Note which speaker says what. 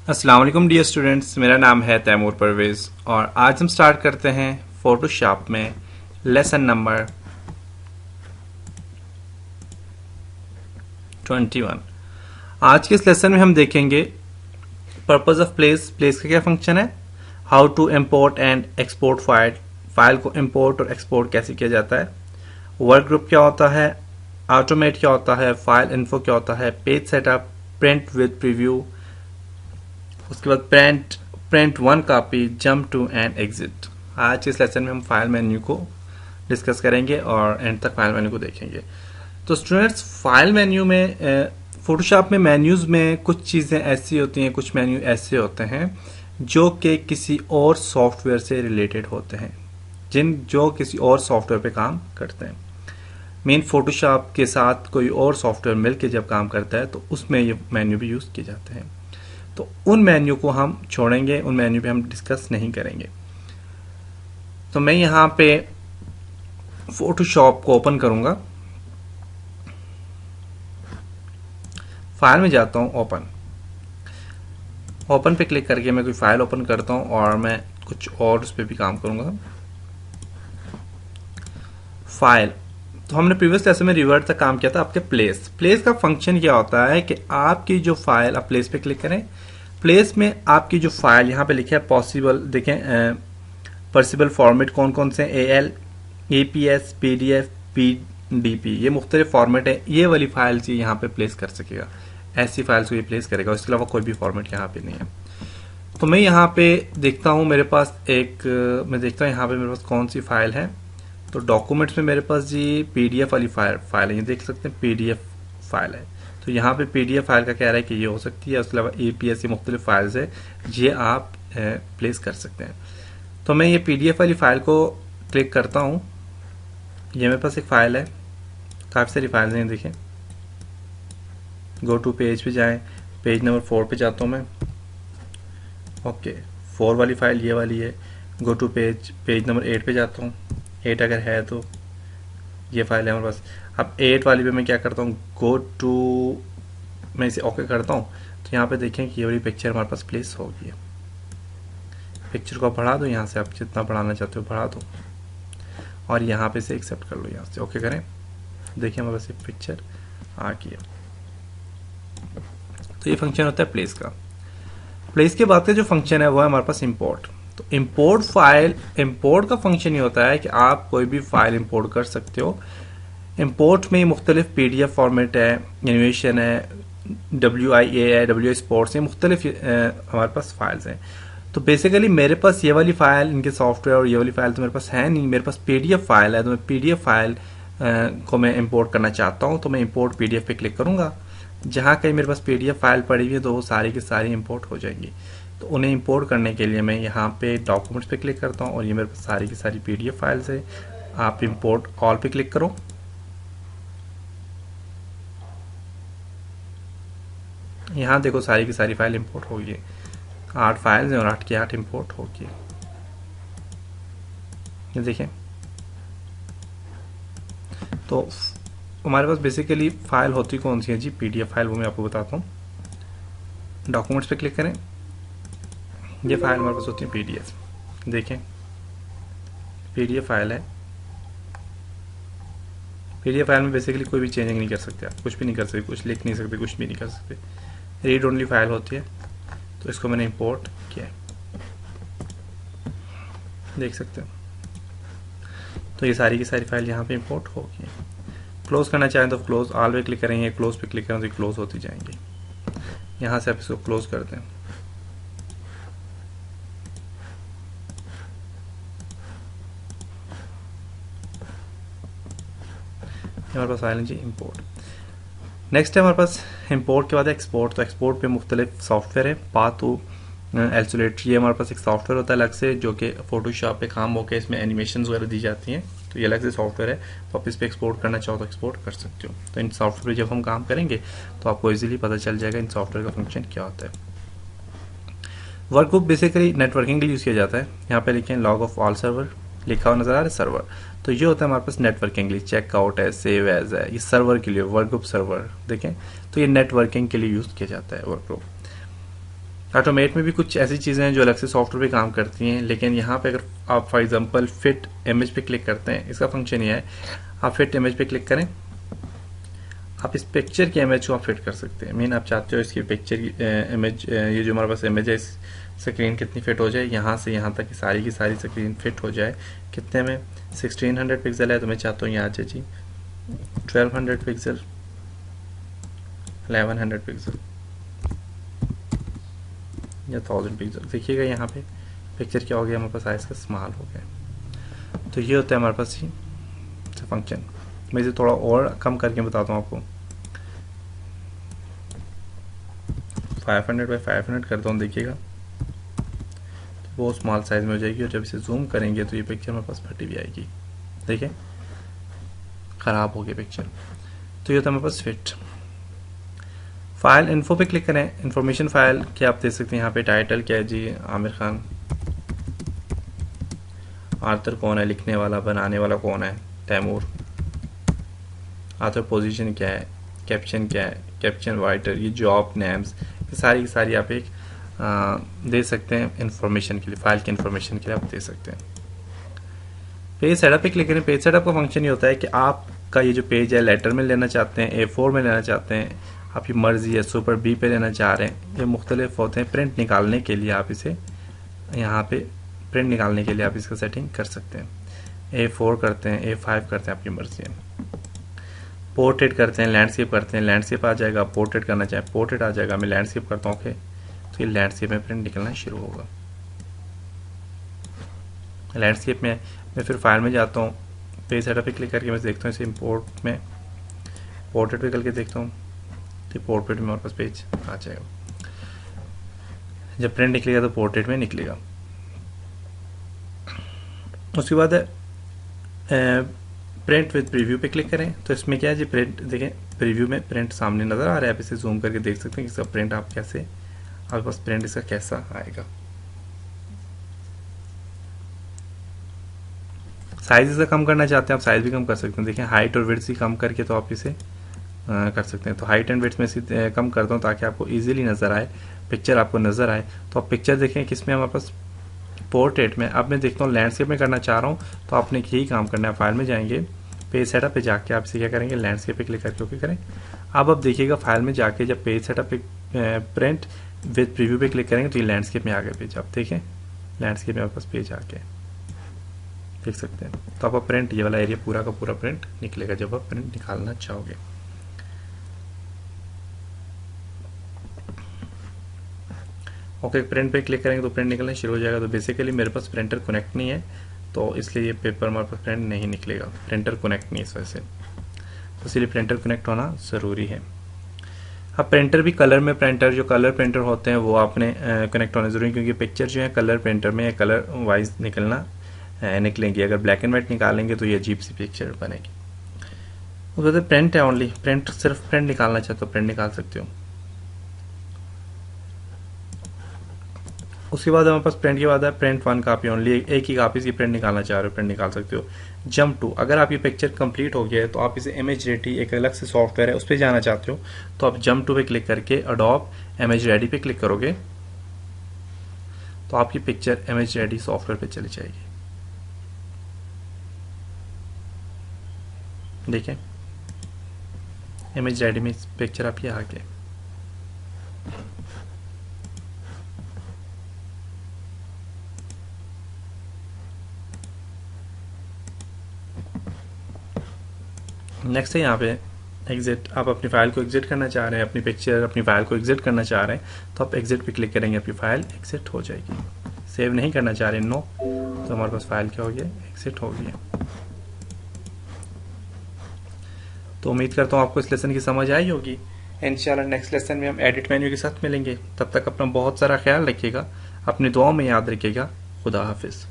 Speaker 1: अस्सलाम वालेकुम dear students, मेरा नाम है तैमूर परवेज़ और आज हम स्टार्ट करते हैं फोटोशॉप में लेसन नंबर 21। आज के इस लेसन में हम देखेंगे पर्पस ऑफ प्लेस। प्लेस का क्या फंक्शन है, how to import and export file को इम्पोर्ट और एक्सपोर्ट कैसे किया जाता है, वर्क ग्रुप क्या होता है, ऑटोमेट क्या होता है, फाइल इन्फो क्या होता है, page setup, print with preview, उसके बाद print one copy, jump to and exit. आज इस लेसन में हम फाइल मेन्यू को डिस्कस करेंगे और एंड तक फाइल मेन्यू को देखेंगे। तो स्टूडेंट्स, फाइल मेन्यू में फोटोशॉप में मेन्यूज में कुछ चीज़ें ऐसी होती हैं, कुछ मेन्यू ऐसे होते हैं जो कि किसी और सॉफ्टवेयर से रिलेटेड होते हैं, जो किसी और सॉफ्टवेयर पे काम करते हैं। मेन फोटोशॉप के साथ कोई और सॉफ्टवेयर मिलकर जब काम करता है तो उसमें ये मेन्यू भी यूज़ किए जाते हैं। तो उन मेन्यू को हम छोड़ेंगे, उन मेन्यू पे हम डिस्कस नहीं करेंगे। तो मैं यहाँ पे फोटोशॉप को ओपन करूंगा, फाइल में जाता हूँ, ओपन पे क्लिक करके मैं कोई फाइल ओपन करता हूँ और मैं कुछ और उस पर भी काम करूंगा। फाइल, तो हमने प्रीवियस लेसन में रिवर्ट तक काम किया था। आपके प्लेस का फंक्शन क्या होता है कि आपकी जो फाइल, आप प्लेस पे क्लिक करें, प्लेस में आपकी जो फाइल यहाँ पे लिखे है पॉसिबल, देखें पॉसिबल फॉर्मेट कौन कौन से, AL, APS, PDF, PDP, ये मुख्तलिफ फॉर्मेट है। ये वाली फाइल्स ये यहाँ पे प्लेस कर सकेगा, ऐसी फाइल्स को ये प्लेस करेगा, उसके अलावा कोई भी फॉर्मेट यहाँ पे नहीं है। तो मैं यहाँ पे देखता हूँ, मेरे पास मैं देखता हूँ यहाँ पे मेरे पास कौन सी फाइल है। तो डॉक्यूमेंट्स में मेरे पास जी PDF वाली फाइल है, ये देख सकते हैं PDF फाइल है। तो यहाँ पे PDF फाइल का कह रहा है कि ये हो सकती है, उसके अलावा APS की मुख्तलिफ फाइल्स है, ये आप प्लेस कर सकते हैं। तो मैं ये PDF वाली फाइल को क्लिक करता हूँ। ये मेरे पास एक फाइल है, काफ़ी सारी फाइल्स हैं, देखें। गो टू पेज पे जाएं, पेज नंबर 4 पे जाता हूँ मैं। ओके, 4 वाली फाइल ये वाली है। गो टू पेज नंबर 8 पे जाता हूँ, 8 अगर है तो ये फाइल है हमारे पास। अब 8 वाली पे मैं क्या करता हूँ, गो टू, मैं इसे ओके करता हूँ। तो यहाँ पे देखें कि ये वाली पिक्चर हमारे पास प्लेस हो गई है। पिक्चर को बढ़ा दो, यहाँ से आप जितना बढ़ाना चाहते हो बढ़ा दो और यहाँ पे से एक्सेप्ट कर लो, यहाँ से ओके करें। देखिए हमारे पास एक पिक्चर आ गया। तो ये फंक्शन होता है प्लेस का। प्लेस के बाद का जो फंक्शन है वो है हमारे पास इंपोर्ट। तो इंपोर्ट का फंक्शन ये होता है कि आप कोई भी फाइल इंपोर्ट कर सकते हो। इंपोर्ट में मुख्तलिफ PDF फॉर्मेट है, एनिमेशन है, WIA है, WI स्पोर्ट्स है, मुख्तलिफ हमारे पास फाइल्स हैं। तो बेसिकली मेरे पास ये वाली फाइल, इनके सॉफ्टवेयर और ये वाली फाइल तो मेरे पास है नहीं, मेरे पास PDF फाइल है। तो मैं PDF फाइल को मैं इंपोर्ट करना चाहता हूँ, तो मैं इंपोर्ट PDF पे क्लिक करूँगा। जहाँ कहीं मेरे पास PDF फाइल पड़ी हुई है तो वो सारी की सारी इंपोर्ट हो जाएंगी। तो उन्हें इंपोर्ट करने के लिए मैं यहाँ पे डॉक्यूमेंट्स पे क्लिक करता हूँ और ये मेरे पास सारी की सारी PDF फाइल्स है। आप इंपोर्ट ऑल पे क्लिक करो, यहाँ देखो सारी की सारी फाइल इंपोर्ट हो गई। 8 फाइल्स हैं और 8 की 8 इंपोर्ट हो गई। ये देखें, तो हमारे पास बेसिकली फाइल होती कौन सी है जी, PDF फाइल, वो मैं आपको बताता हूँ। डॉक्यूमेंट्स पे क्लिक करें, ये फाइल हमारे पास होती है PDF। देखें PDF फाइल है। PDF फाइल में बेसिकली कोई भी चेंजिंग नहीं कर सकते, आप कुछ भी नहीं कर सकते, कुछ लिख नहीं सकते, कुछ भी नहीं कर सकते, रीड ओनली फाइल होती है। तो इसको मैंने इंपोर्ट किया, देख सकते हो। तो ये सारी की सारी फाइल यहाँ पे इंपोर्ट हो गई। क्लोज करना चाहें तो क्लोज ऑल पे क्लिक करेंगे, क्लोज पे क्लिक करें तो क्लोज होती जाएंगी। यहाँ से आप इसको क्लोज कर दें। हमारे पास आए जी इंपोर्ट। नेक्स्ट है हमारे पास इंपोर्ट के बाद एक्सपोर्ट। तो एक्सपोर्ट पे मुख्तलिफ सॉफ्टवेयर है, पाथो, एल्सुलेटर, ये हमारे पास एक सॉफ्टवेयर होता है अलग से जो कि फोटोशॉप पे काम होकर इसमें एनिमेशन वगैरह दी जाती हैं। तो ये अलग से सॉफ्टवेयर है, तो आप इस पर एक्सपोर्ट करना चाहो तो एक्सपोर्ट कर सकते हो। तो इन सॉफ्टवेयर जब हम काम करेंगे तो आपको इजीली पता चल जाएगा इन सॉफ्टवेयर का फंक्शन क्या होता है। वर्क ग्रुप बेसिकली नेटवर्किंग के लिए यूज़ किया जाता है। यहाँ पे लिखें लॉग ऑफ ऑल सर्वर, लिखा हुआ नजर आ रहा है सर्वर। तो ये होता है हमारे पास नेटवर्किंग के लिए, चेकआउट है, सेव एज है, ये सर्वर के लिए, वर्क ग्रुप सर्वर देखें। तो ये नेटवर्किंग के लिए यूज़ किया जाता है वर्क ग्रुप। ऑटोमेट में भी कुछ ऐसी चीज़ें हैं जो अलग से सॉफ्टवेयर पे काम करती हैं, लेकिन यहाँ पे अगर आप फॉर एग्जांपल फिट इमेज पे क्लिक करते हैं, इसका फंक्शन ये है, आप फिट इमेज पे क्लिक करें, आप इस पिक्चर की इमेज को आप फिट कर सकते हैं। मीन आप चाहते हो इसकी पिक्चर की इमेज, ये जो हमारे पास इमेज है, इस स्क्रीन कितनी फिट हो जाए, यहाँ से यहाँ तक की सारी स्क्रीन फिट हो जाए। कितने में 1600 पिक्सल है, तो मैं चाहता हूँ यहाँ आ जी 1200 पिक्सल, 1100 पिक्सल या 1000 पिक्सल। देखिएगा यहाँ पे पिक्चर क्या हो गया, हमारे पास साइज का स्मॉल हो गया। तो ये होता है हमारे पास ही फंक्शन। मैं इसे थोड़ा और कम करके बताता हूँ आपको, 500 बाई 500 करता हूँ। देखिएगा तो वो स्मॉल साइज में हो जाएगी, और जब इसे जूम करेंगे तो ये पिक्चर हमारे पास फटी भी आएगी। देखिए ख़राब हो गया पिक्चर। तो ये होता है हमारे पास फिट। फाइल इन्फो पे क्लिक करें, इंफॉर्मेशन फाइल क्या आप देख सकते हैं यहाँ पे। टाइटल क्या है जी, आमिर खान। आर्थर कौन है, लिखने वाला बनाने वाला कौन है, तैमूर। आर्थर पोजीशन क्या है, कैप्शन क्या है, कैप्शन राइटर, ये जॉब नेम्स, ये सारी की सारी आप एक दे सकते हैं इंफॉर्मेशन के लिए, फाइल की इंफॉर्मेशन के लिए आप दे सकते हैं। पेज सेटअप पे क्लिक करें। पेज सेटअप का फंक्शन ये होता है कि आपका ये जो पेज है लेटर में लेना चाहते हैं, A4 में लेना चाहते हैं, आपकी मर्जी है, सुपर B पे लेना चाह रहे हैं, ये मुख्तलिफ होते हैं। प्रिंट निकालने के लिए आप इसे यहाँ पे प्रिंट निकालने के लिए आप इसका सेटिंग कर सकते हैं। A4 करते हैं, A5 करते हैं, आपकी मर्जी है। पोर्ट्रेट करते हैं, लैंडस्केप करते हैं, लैंडस्केप आ जाएगा। पोर्ट्रेट करना चाहें पोर्ट्रेट आ जाएगा। मैं लैंडस्केप करता हूँ, ओके, तो ये लैंडस्केप में प्रिंट निकलना शुरू होगा। लैंडस्केप में मैं फिर फाइल में जाता हूँ, पेज सेटअप पे क्लिक करके मैं देखता हूँ इसे इंपोर्ट में पोर्ट्रेट पे करके देखता हूँ, तो पोर्ट्रेट में हमारे पास पेज आ जाएगा। जब प्रिंट निकलेगा तो पोर्ट्रेट में निकलेगा। उसके बाद प्रिंट विद प्रीव्यू पे क्लिक करें। तो इसमें क्या है जी, प्रिंट देखें, प्रीव्यू में प्रिंट सामने नजर आ रहा है। आप इसे जूम करके देख सकते हैं कि इसका प्रिंट आप कैसे, आपके पास प्रिंट इसका कैसा आएगा। साइज इसका कम करना चाहते हैं, आप साइज भी कम कर सकते हैं। देखें हाइट और विड्थ भी कम करके तो आप इसे कर सकते हैं। तो हाइट एंड विड्थ में इसे कम करता हूँ ताकि आपको इजीली नजर आए, पिक्चर आपको नजर आए। तो आप पिक्चर देखें किसमें हमारे पास, पोर्ट्रेट में। अब मैं देखता हूँ लैंडस्केप में करना चाह रहा हूँ, तो आपने यही काम करना है। फाइल में जाएंगे, पेज सेटअप पे जाके आप इसे क्या करेंगे, लैंडस्केप पे क्लिक करके ओके करें। अब आप देखिएगा फाइल में जाके जब पेज सेटअप पे प्रिंट विद प्रीव्यू पे क्लिक करेंगे तो ये लैंडस्केप में आ गया पेज। आप देखें लैंडस्केप में आपके पास पेज आ गया, देख सकते हैं। तो आपका प्रिंट, ये वाला एरिया पूरा का पूरा प्रिंट निकलेगा जब आप प्रिंट निकालना चाहोगे। ओके, प्रिंट पे क्लिक करेंगे तो प्रिंट निकलना शुरू हो जाएगा। तो बेसिकली मेरे पास प्रिंटर कनेक्ट नहीं है, तो इसलिए ये पेपर हमारे पास प्रिंट नहीं निकलेगा। प्रिंटर कनेक्ट नहीं है इस वजह से, तो इसलिए प्रिंटर कनेक्ट होना ज़रूरी है। अब प्रिंटर भी कलर में, प्रिंटर जो कलर प्रिंटर होते हैं वो आपने कनेक्ट होना ज़रूरी है, क्योंकि पिक्चर जो है कलर प्रिंटर में कलर वाइज निकलेंगी। अगर ब्लैक एंड वाइट निकालेंगे तो ये अजीब सी पिक्चर बनेगी। उसके बाद प्रिंट है ओनली, प्रिंट सिर्फ प्रिंट निकालना चाहते हो प्रिंट निकाल सकते हो। उसके बाद हमारे पास प्रिंट के बाद है प्रिंट 1 कापी ओनली, एक ही कापी की प्रिंट निकालना चाह रहे हो प्रिंट निकाल सकते हो। जंप टू, अगर आपकी पिक्चर कंप्लीट हो गया है तो आप इसे इमेज रेडी, एक अलग से सॉफ्टवेयर है उस पर जाना चाहते हो, तो आप जंप टू पे क्लिक करके अडोब इमेज रेडी पे क्लिक करोगे तो आपकी पिक्चर इमेज रेडी सॉफ्टवेयर पे चली जाएगी। देखें इमेज रेडी में पिक्चर आपकी आ गई। नेक्स्ट है यहाँ पे एग्जिट। आप अपनी फाइल को एग्जिट करना चाह रहे हैं, अपनी पिक्चर अपनी फाइल को एग्जिट करना चाह रहे हैं, तो आप एग्जिट पे क्लिक करेंगे, अपनी फाइल एग्जिट हो जाएगी। सेव नहीं करना चाह रहे नो, तो हमारे पास फाइल क्या हो गया, एग्जिट हो गया। तो उम्मीद करता हूँ आपको इस लेसन की समझ आई होगी। इंशाल्लाह नेक्स्ट लेसन में हम एडिट मेन्यू के साथ मिलेंगे। तब तक अपना बहुत सारा ख्याल रखिएगा, अपनी दुआओं में याद रखिएगा। खुदा हाफिज़।